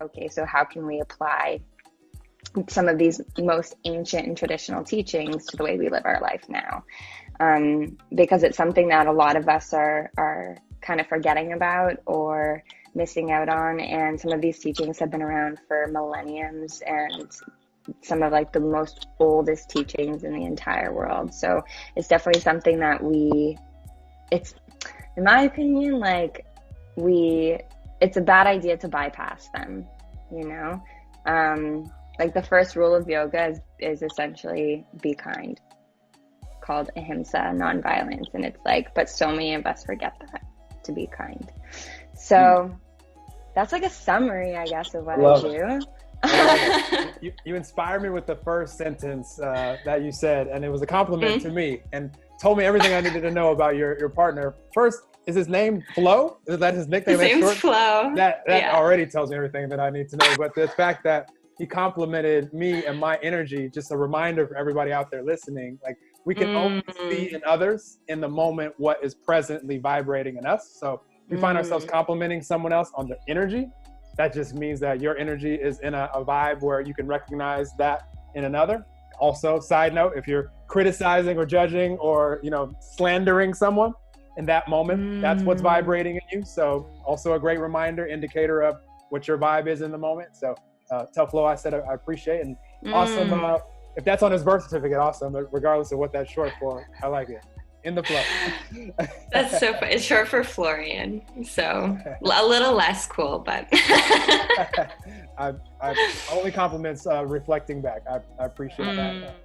okay, so how can we apply some of these most ancient and traditional teachings to the way we live our life now? Because it's something that a lot of us are kind of forgetting about or missing out on. And some of these teachings have been around for millenniums, and some of like the most oldest teachings in the entire world. So it's definitely something that it's, in my opinion, like it's a bad idea to bypass them, you know? Like the first rule of yoga is essentially be kind, called ahimsa, nonviolence. And it's like, but so many of us forget that, to be kind. So that's like a summary, I guess, of what I do. You inspired me with the first sentence that you said, and it was a compliment to me and told me everything I needed to know about your partner. First, is his name Flo? Is that his nickname? His name's Flo. That already tells me everything that I need to know. But the fact that he complimented me and my energy, just a reminder for everybody out there listening, like we can only see in others in the moment what is presently vibrating in us. So if we find ourselves complimenting someone else on their energy, that just means that your energy is in a vibe where you can recognize that in another. Also, side note, if you're criticizing or judging or, slandering someone in that moment, that's what's vibrating in you. So also a great reminder, indicator of what your vibe is in the moment. So tell Flo I said I appreciate it. And awesome. If that's on his birth certificate, awesome. But regardless of what that's short for, I like it. In the flow. That's so fun. It's short for Florian, so a little less cool, but I only compliments reflecting back. I appreciate that.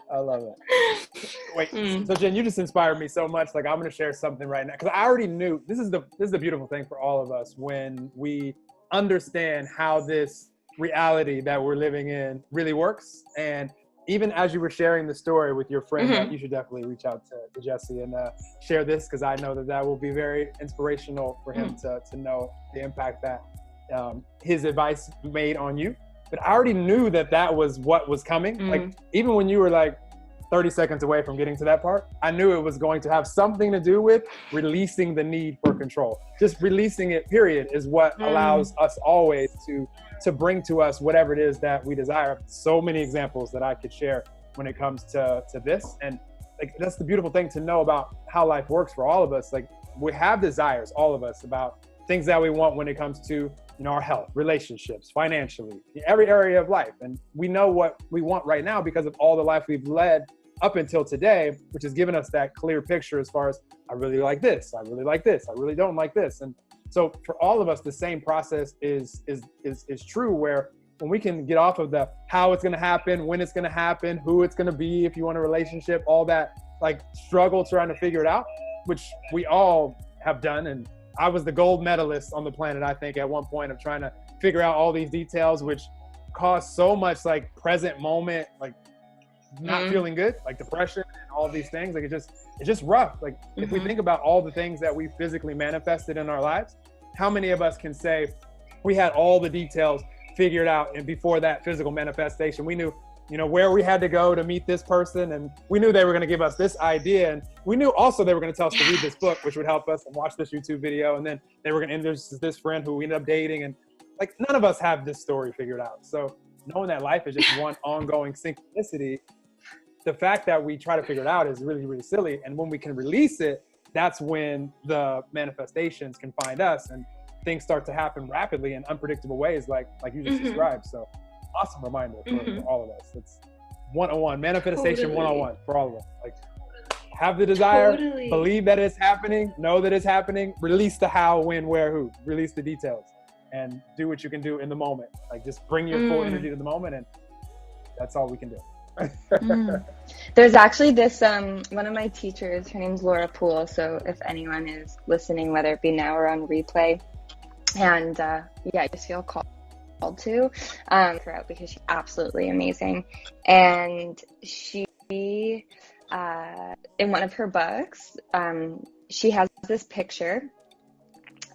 I love it. Wait, so Jen, you just inspired me so much. Like I'm going to share something right now because I already knew this is the beautiful thing for all of us when we understand how this reality that we're living in really works. And even as you were sharing the story with your friend, you should definitely reach out to Jesse and share this, because I know that will be very inspirational for him to know the impact that his advice made on you. But I already knew that was what was coming. Like even when you were like 30 seconds away from getting to that part, I knew it was going to have something to do with releasing the need for control. Just releasing it, period, is what allows us always to bring to us whatever it is that we desire. So many examples that I could share when it comes to this. And like, that's the beautiful thing to know about how life works for all of us. Like we have desires, all of us, about things that we want when it comes to, our health, relationships, financially, every area of life. And we know what we want right now because of all the life we've led up until today, which has given us that clear picture as far as, I really like this, I really like this, I really don't like this. And so for all of us, the same process is true, where when we can get off of the how it's going to happen, when it's going to happen, who it's going to be, if you want a relationship, all that like struggle trying to figure it out, which we all have done. And I was the gold medalist on the planet, I think, at one point of trying to figure out all these details, which caused so much like present moment, like not feeling good, like depression and all these things. Like it's just rough. Like if we think about all the things that we physically manifested in our lives, how many of us can say we had all the details figured out, and before that physical manifestation, we knew, where we had to go to meet this person, and we knew they were going to give us this idea, and we knew also they were going to tell us to read this book, which would help us, and watch this YouTube video, and then they were going to introduce this friend who we ended up dating, and like none of us have this story figured out. So knowing that life is just one ongoing synchronicity, the fact that we try to figure it out is really, really silly. And when we can release it, that's when the manifestations can find us and things start to happen rapidly in unpredictable ways, like you just described. So awesome reminder for all of us. It's 101, manifestation 101 for all of us. Like have the desire, believe that it's happening, know that it's happening, release the how, when, where, who, release the details, and do what you can do in the moment. Like just bring your full energy to the moment, and that's all we can do. There's actually this one of my teachers, her name's Laura Poole, so if anyone is listening, whether it be now or on replay, and I just feel called to her out, because she's absolutely amazing. And she in one of her books, she has this picture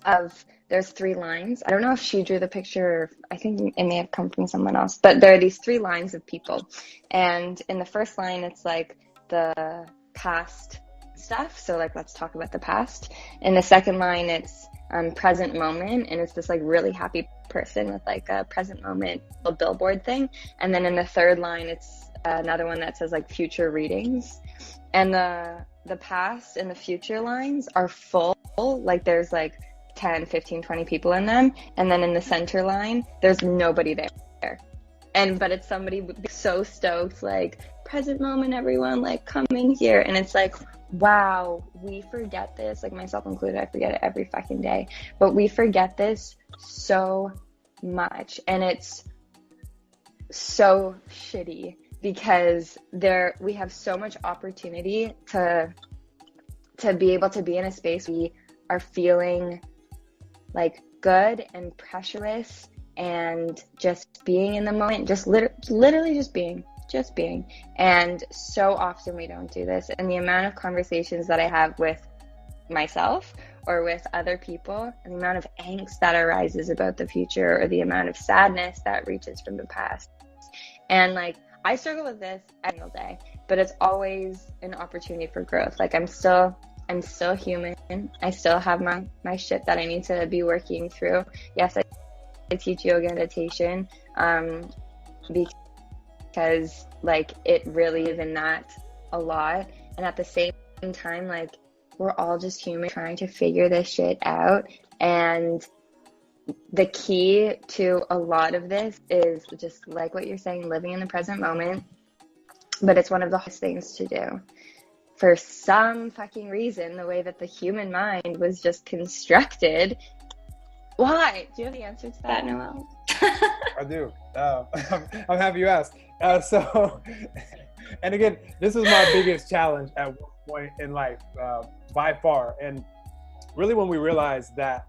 of, there's 3 lines. I don't know if she drew the picture, or I think it may have come from someone else, but there are these 3 lines of people. And in the first line, it's like the past stuff. So like, let's talk about the past. In the second line, it's present moment, and it's this like really happy person with like a present moment, a billboard thing. And then in the third line, it's another one that says like future readings, and the past and the future lines are full, like there's like 10, 15, 20 people in them, and then in the center line there's nobody there. But it's somebody so stoked, like, present moment, everyone, like, coming here. And it's like, wow, we forget this, like myself included, I forget it every fucking day, but we forget this so much. And it's so shitty because we have so much opportunity to be able to be in a space we are feeling like good and pressureless and just being in the moment, just literally just being. And so often we don't do this. And the amount of conversations that I have with myself or with other people, and the amount of angst that arises about the future, or the amount of sadness that reaches from the past. And like, I struggle with this every single day, but it's always an opportunity for growth. Like, I'm still human. I still have my shit that I need to be working through. Yes, I teach yoga and meditation, because like it really is in that a lot. And at the same time, like, we're all just human trying to figure this shit out. And the key to a lot of this is just like what you're saying, living in the present moment. But it's one of the hardest things to do. For some fucking reason, the way that the human mind was just constructed. Why? Do you have the answer to that, Noel? I do. I'm happy you asked. And again, this is my biggest challenge at one point in life, by far. And really, when we realize that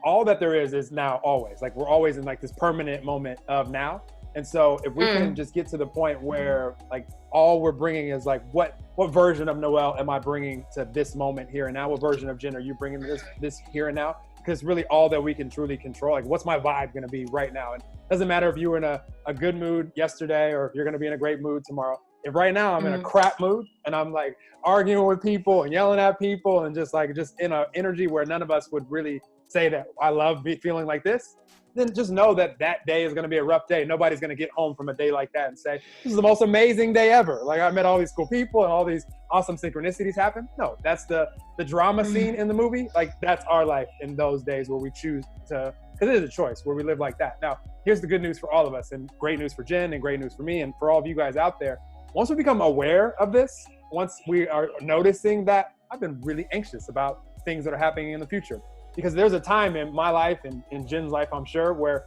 all that there is now always, like, we're always in like this permanent moment of now. And so if we can just get to the point where like all we're bringing is like, what version of Noel am I bringing to this moment here and now? What version of Jenn are you bringing to this here and now? Because really all that we can truly control, like, what's my vibe going to be right now? And it doesn't matter if you were in a good mood yesterday or if you're going to be in a great mood tomorrow. If right now I'm in a crap mood and I'm like arguing with people and yelling at people and just in an energy where none of us would really say that I love feeling like this, then just know that day is going to be a rough day. Nobody's going to get home from a day like that and say, this is the most amazing day ever. Like, I met all these cool people and all these awesome synchronicities happen. No, that's the drama scene in the movie. Like, that's our life in those days where we choose to, because it is a choice where we live like that. Now, here's the good news for all of us, and great news for Jenn and great news for me and for all of you guys out there. Once we become aware of this, once we are noticing that I've been really anxious about things that are happening in the future, because there's a time in my life and in Jenn's life, I'm sure, where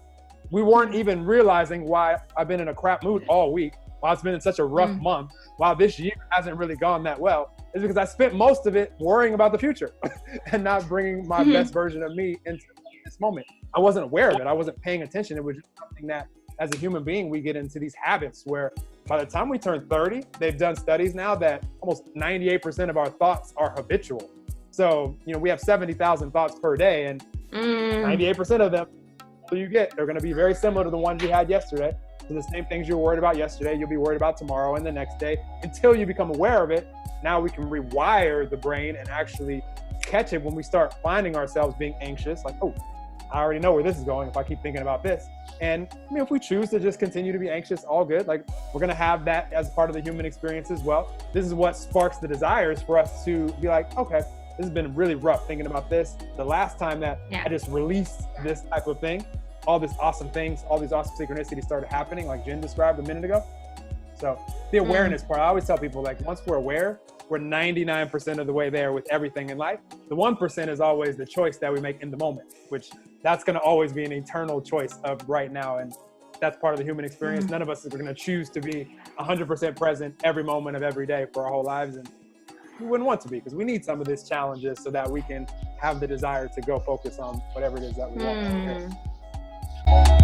we weren't even realizing why I've been in a crap mood all week, why it's been in such a rough month, why this year hasn't really gone that well, is because I spent most of it worrying about the future and not bringing my best version of me into this moment. I wasn't aware of it. I wasn't paying attention. It was just something that, as a human being, we get into these habits where by the time we turn 30, they've done studies now that almost 98% of our thoughts are habitual. So, we have 70,000 thoughts per day, and 98% of them you get, they're going to be very similar to the ones you had yesterday. So the same things you're worried about yesterday, you'll be worried about tomorrow and the next day until you become aware of it. Now we can rewire the brain and actually catch it when we start finding ourselves being anxious. Like, oh, I already know where this is going if I keep thinking about this. And if we choose to just continue to be anxious, all good. Like, we're going to have that as part of the human experience as well. This is what sparks the desires for us to be like, okay, this has been really rough thinking about this. The last time that I just released this type of thing, all these awesome things, all these awesome synchronicities started happening, like Jenn described a minute ago. So the awareness part, I always tell people, like, once we're aware, we're 99% of the way there with everything in life. The 1% is always the choice that we make in the moment, which that's going to always be an eternal choice of right now. And that's part of the human experience. None of us are going to choose to be 100% present every moment of every day for our whole lives. And we wouldn't want to be, because we need some of these challenges so that we can have the desire to go focus on whatever it is that we want.